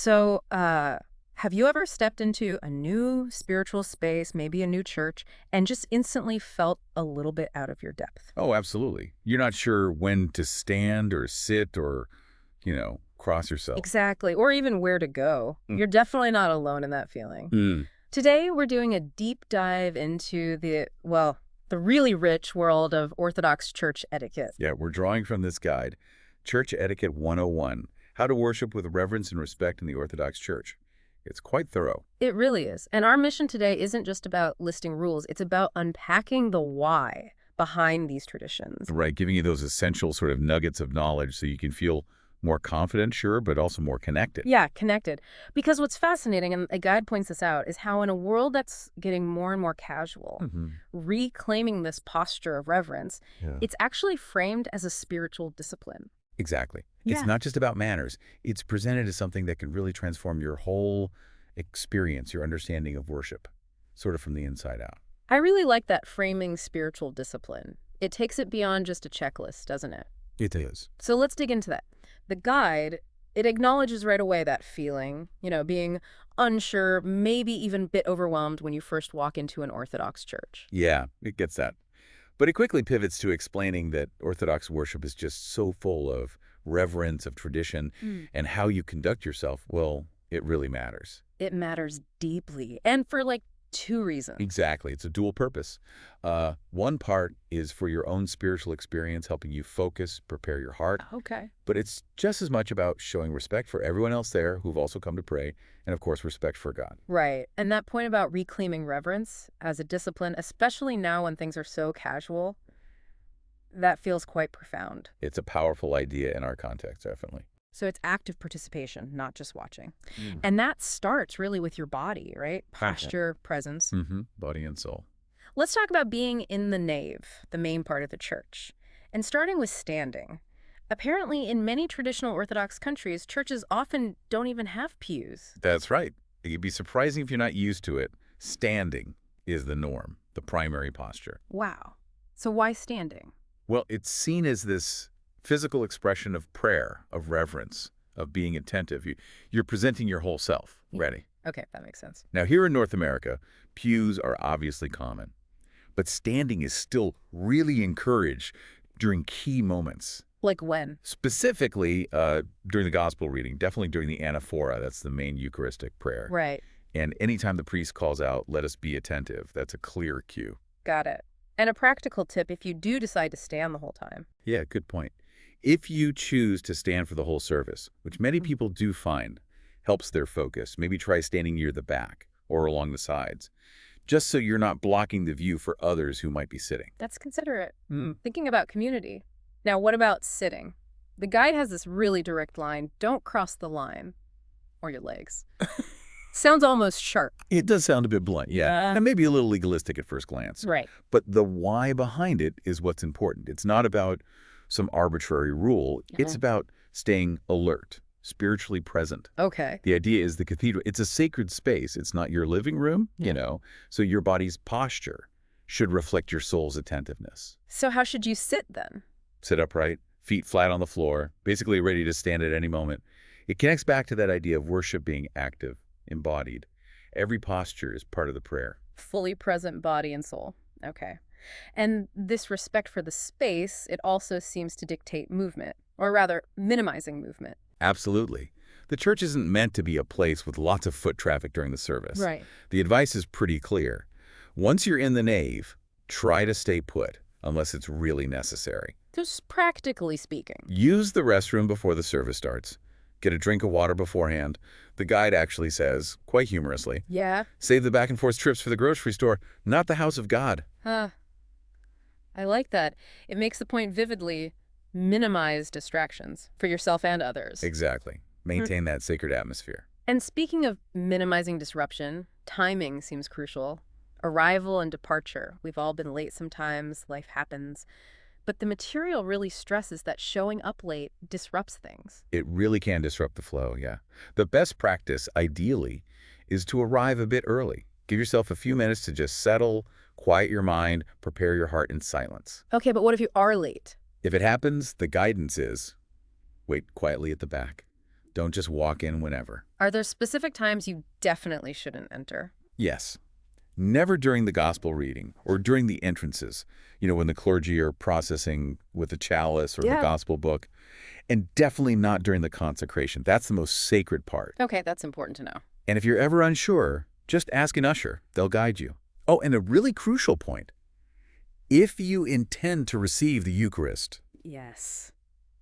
So, have you ever stepped into a new spiritual space, maybe a new church, and just instantly felt a little bit out of your depth? Oh, absolutely. You're not sure when to stand or sit or, cross yourself. Exactly, or even where to go. Mm. You're definitely not alone in that feeling. Mm. Today, we're doing a deep dive into the really rich world of Orthodox church etiquette. Yeah, we're drawing from this guide, Church Etiquette 101, How to Worship with Reverence and Respect in the Orthodox Church. It's quite thorough. It really is. And our mission today isn't just about listing rules, it's about unpacking the why behind these traditions. Right, giving you those essential sort of nuggets of knowledge so you can feel more confident, sure, but also more connected. Yeah, connected. Because what's fascinating, and a guide points this out, is how in a world that's getting more and more casual, Hmm. reclaiming this posture of reverence, Yeah. it's actually framed as a spiritual discipline. Exactly. It's Yeah. not just about manners. It's presented as something that can really transform your whole experience, your understanding of worship, sort of from the inside out. I really like that framing spiritual discipline. It takes it beyond just a checklist, doesn't it? It is. So let's dig into that. The guide, it acknowledges right away that feeling, being unsure, maybe even a bit overwhelmed when you first walk into an Orthodox church. Yeah, it gets that. But it quickly pivots to explaining that Orthodox worship is just so full of reverence, of tradition, Mm. and how you conduct yourself, well, it really matters. It matters deeply, and for like two reasons. Exactly. It's a dual purpose. One part is for your own spiritual experience, helping you focus, prepare your heart. Okay. But it's just as much about showing respect for everyone else there who've also come to pray, and of course, respect for God. Right. And that point about reclaiming reverence as a discipline, especially now when things are so casual, that feels quite profound. It's a powerful idea in our context, definitely. So it's active participation, not just watching. Mm. And that starts really with your body, right? Posture, presence. Body and soul. Let's talk about being in the nave, the main part of the church. And starting with standing. Apparently, in many traditional Orthodox countries, churches often don't even have pews. That's right. It'd be surprising if you're not used to it. Standing is the norm, the primary posture. Wow. So why standing? Well, it's seen as this physical expression of prayer, of reverence, of being attentive. You're presenting your whole self, Yeah. ready. Okay, that makes sense. Now, here in North America, pews are obviously common, but standing is still really encouraged during key moments. Like when? Specifically, during the gospel reading, definitely during the anaphora, that's the main Eucharistic prayer. Right. And anytime the priest calls out, let us be attentive, that's a clear cue. Got it. And a practical tip if you do decide to stand the whole time. Yeah, good point. If you choose to stand for the whole service, which many people do find helps their focus, maybe try standing near the back or along the sides, just so you're not blocking the view for others who might be sitting. That's considerate. Mm. Thinking about community. Now, what about sitting? The guide has this really direct line, don't cross the line. Or your legs. Sounds almost sharp. It does sound a bit blunt, yeah, and maybe a little legalistic at first glance. Right. But the why behind it is what's important. It's not about some arbitrary rule. It's about staying alert, spiritually present. Okay. The idea is the cathedral, it's a sacred space. It's not your living room, so your body's posture should reflect your soul's attentiveness. So how should you sit then? Sit upright, feet flat on the floor, basically ready to stand at any moment. It connects back to that idea of worship being active, embodied. Every posture is part of the prayer. Fully present body and soul. Okay. And this respect for the space, it also seems to dictate movement, or rather, minimizing movement. Absolutely. The church isn't meant to be a place with lots of foot traffic during the service. Right. The advice is pretty clear. Once you're in the nave, try to stay put, unless it's really necessary. Just practically speaking. Use the restroom before the service starts. Get a drink of water beforehand. The guide actually says, quite humorously, Yeah. save the back and forth trips for the grocery store, not the house of God. Huh. I like that. It makes the point vividly, minimize distractions for yourself and others. Exactly. Maintain that sacred atmosphere. And speaking of minimizing disruption, timing seems crucial. Arrival and departure. We've all been late sometimes, life happens. But the material really stresses that showing up late disrupts things. It really can disrupt the flow, yeah. The best practice, ideally, is to arrive a bit early. Give yourself a few minutes to just settle, quiet your mind, prepare your heart in silence. Okay, but what if you are late? If it happens, the guidance is wait quietly at the back. Don't just walk in whenever. Are there specific times you definitely shouldn't enter? Yes. Never during the gospel reading or during the entrances, when the clergy are processing with the chalice or the Yeah. gospel book, and definitely not during the consecration. That's the most sacred part. Okay, that's important to know. And if you're ever unsure, just ask an usher. They'll guide you. Oh, and a really crucial point. If you intend to receive the Eucharist, Yes.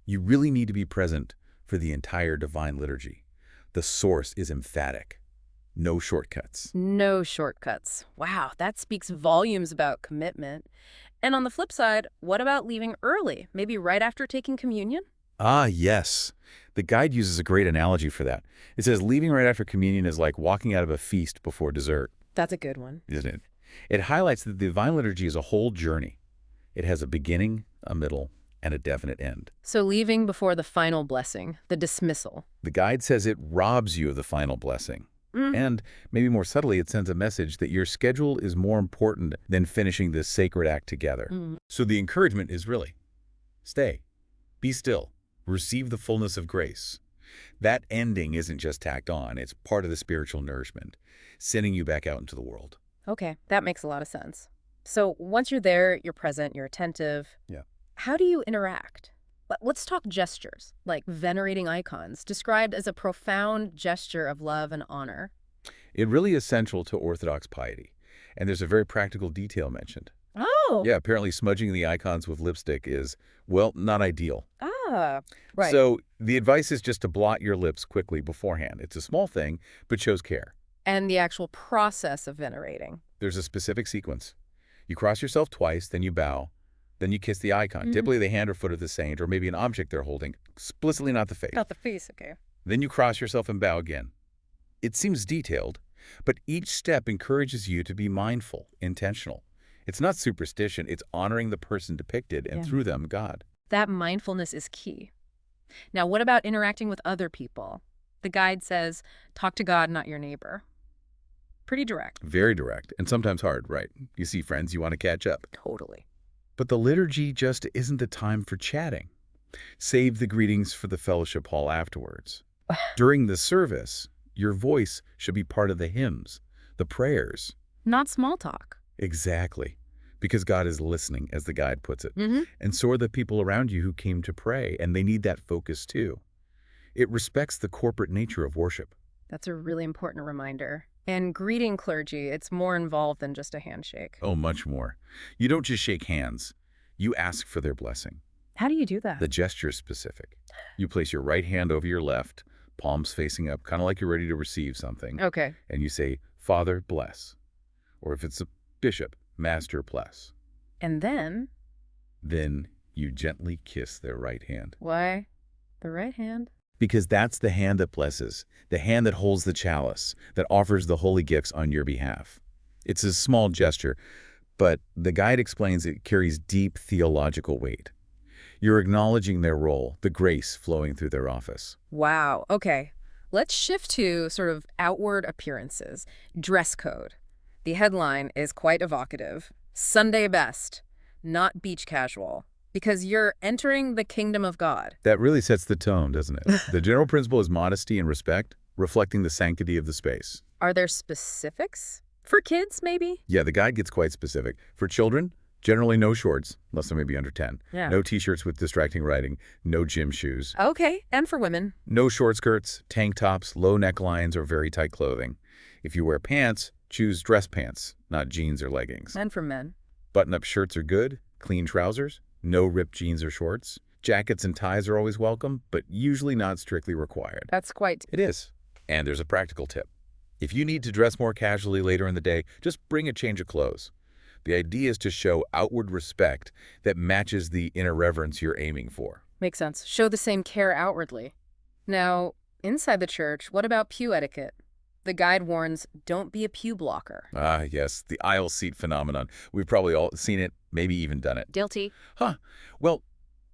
you really need to be present for the entire divine liturgy. The source is emphatic. No shortcuts. No shortcuts. Wow, that speaks volumes about commitment. And on the flip side, what about leaving early? Maybe right after taking communion? Ah, yes. The guide uses a great analogy for that. It says leaving right after communion is like walking out of a feast before dessert, That's a good one. isn't it? It highlights that the divine liturgy is a whole journey. It has a beginning, a middle, and a definite end. So leaving before the final blessing, the dismissal. The guide says it robs you of the final blessing. And maybe more subtly, it sends a message that your schedule is more important than finishing this sacred act together. So the encouragement is really, stay, be still, receive the fullness of grace. That ending isn't just tacked on, it's part of the spiritual nourishment, sending you back out into the world. Okay, that makes a lot of sense. So once you're there, you're present, you're attentive. Yeah. How do you interact? Let's talk gestures, like venerating icons, described as a profound gesture of love and honor. It really is central to Orthodox piety, and there's a very practical detail mentioned. Oh. Yeah, apparently smudging the icons with lipstick is, well, not ideal. Ah, right. So the advice is just to blot your lips quickly beforehand. It's a small thing, but shows care. And the actual process of venerating. There's a specific sequence. You cross yourself twice, then you bow, then you kiss the icon, typically the hand or foot of the saint, or maybe an object they're holding, explicitly not the face. Not the face, okay. Then you cross yourself and bow again. It seems detailed, but each step encourages you to be mindful, intentional. It's not superstition, it's honoring the person depicted and through them, God. That mindfulness is key. Now, what about interacting with other people? The guide says, talk to God, not your neighbor. Pretty direct. Very direct, and sometimes hard, right? You see friends, you want to catch up. Totally. But the liturgy just isn't the time for chatting. Save the greetings for the fellowship hall afterwards. During the service, your voice should be part of the hymns, the prayers. Not small talk. Exactly. Because God is listening, as the guide puts it. And so are the people around you who came to pray, and they need that focus too. It respects the corporate nature of worship. That's a really important reminder. And greeting clergy, it's more involved than just a handshake. Oh, much more. You don't just shake hands. You ask for their blessing. How do you do that? The gesture is specific. You place your right hand over your left, palms facing up, kind of like you're ready to receive something. Okay. And you say, Father, bless. Or if it's a bishop, Master, bless. And then? Then you gently kiss their right hand. Why? The right hand? Because that's the hand that blesses, the hand that holds the chalice, that offers the holy gifts on your behalf. It's a small gesture, but the guide explains it carries deep theological weight. You're acknowledging their role, the grace flowing through their office. Wow. Okay. Let's shift to sort of outward appearances. Dress code. The headline is quite evocative. Sunday best, not beach casual. Because you're entering the kingdom of God. That really sets the tone, doesn't it? The general principle is modesty and respect, reflecting the sanctity of the space. Are there specifics? For kids, maybe? Yeah, the guide gets quite specific. For children, generally no shorts, unless they may be under 10. Yeah. No t-shirts with distracting writing, no gym shoes. Okay, and for women? No short skirts, tank tops, low necklines, or very tight clothing. If you wear pants, choose dress pants, not jeans or leggings. And for men? Button-up shirts are good, clean trousers, no ripped jeans or shorts. Jackets and ties are always welcome, but usually not strictly required. That's quite... It is. And there's a practical tip. If you need to dress more casually later in the day, just bring a change of clothes. The idea is to show outward respect that matches the inner reverence you're aiming for. Makes sense. Show the same care outwardly. Now, inside the church, what about pew etiquette? The guide warns, don't be a pew blocker. Ah, yes, the aisle seat phenomenon. We've probably all seen it, maybe even done it. Guilty. Huh. Well,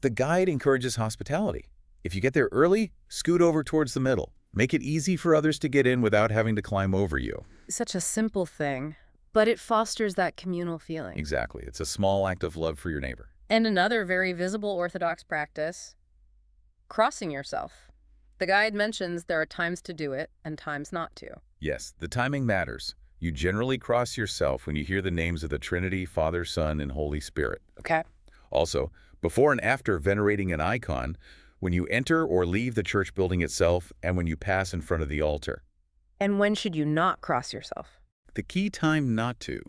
the guide encourages hospitality. If you get there early, scoot over towards the middle. Make it easy for others to get in without having to climb over you. Such a simple thing, but it fosters that communal feeling. Exactly. It's a small act of love for your neighbor. And another very visible Orthodox practice, crossing yourself. The guide mentions there are times to do it and times not to. Yes, the timing matters. You generally cross yourself when you hear the names of the Trinity, Father, Son, and Holy Spirit. Okay. Also, before and after venerating an icon, when you enter or leave the church building itself, and when you pass in front of the altar. And when should you not cross yourself? The key time not to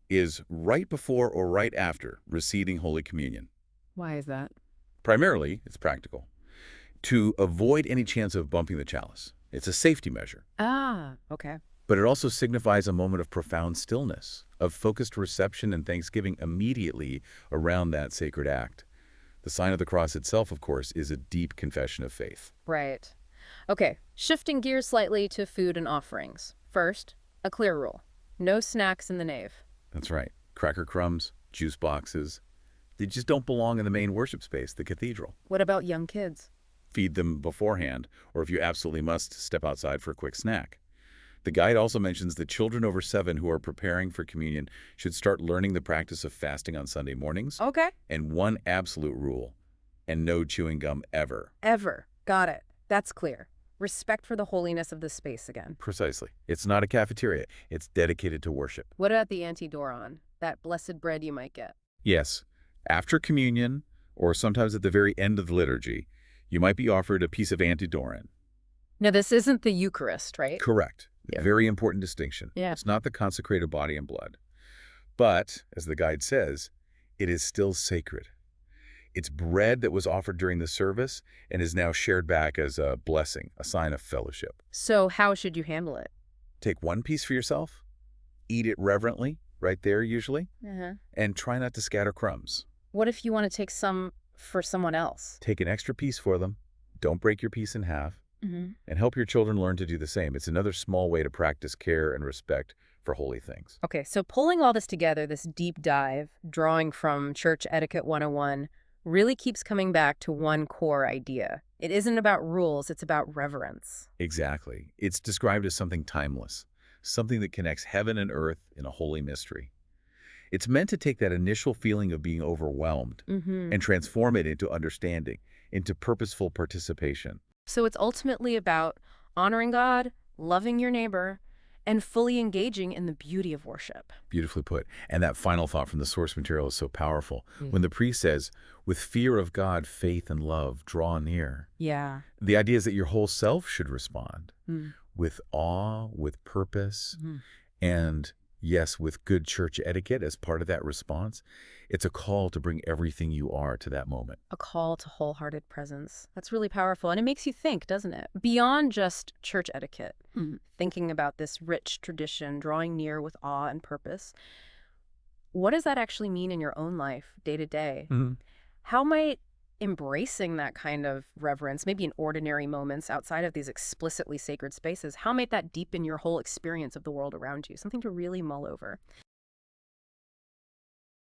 is right before or right after receiving Holy Communion. Why is that? Primarily, it's practical, to avoid any chance of bumping the chalice. It's a safety measure. Ah, okay. But it also signifies a moment of profound stillness, of focused reception and thanksgiving immediately around that sacred act. The sign of the cross itself, of course, is a deep confession of faith. Right. Okay, shifting gears slightly to food and offerings. First, a clear rule. No snacks in the nave. That's right. Cracker crumbs, juice boxes, they just don't belong in the main worship space, the cathedral. What about young kids? Feed them beforehand, or if you absolutely must, step outside for a quick snack. The guide also mentions that children over 7 who are preparing for communion should start learning the practice of fasting on Sunday mornings. Okay. And one absolute rule, and no chewing gum ever. Ever. Got it. That's clear. Respect for the holiness of the space again. Precisely. It's not a cafeteria. It's dedicated to worship. What about the antidoron? That blessed bread you might get. Yes, after communion, or sometimes at the very end of the liturgy, you might be offered a piece of antidoron. Now, this isn't the Eucharist, right? Correct. Yeah. Very important distinction. Yeah. It's not the consecrated body and blood. But, as the guide says, it is still sacred. It's bread that was offered during the service and is now shared back as a blessing, a sign of fellowship. So how should you handle it? Take one piece for yourself, eat it reverently, right there usually, Uh-huh. and try not to scatter crumbs. What if you want to take some for someone else? Take an extra piece for them, don't break your piece in half, and help your children learn to do the same. It's another small way to practice care and respect for holy things. Okay, so pulling all this together, this deep dive, drawing from Church Etiquette 101, really keeps coming back to one core idea. It isn't about rules, it's about reverence. Exactly. It's described as something timeless, something that connects heaven and earth in a holy mystery. It's meant to take that initial feeling of being overwhelmed and transform it into understanding, into purposeful participation. So it's ultimately about honoring God, loving your neighbor, and fully engaging in the beauty of worship. Beautifully put. And that final thought from the source material is so powerful. When the priest says, with fear of God, faith and love, draw near. Yeah. The idea is that your whole self should respond with awe, with purpose, and yes, with good church etiquette as part of that response. It's a call to bring everything you are to that moment. A call to wholehearted presence. That's really powerful. And it makes you think, doesn't it? Beyond just church etiquette, thinking about this rich tradition, drawing near with awe and purpose. What does that actually mean in your own life, day to day? How might embracing that kind of reverence, maybe in ordinary moments outside of these explicitly sacred spaces, how might that deepen your whole experience of the world around you? Something to really mull over.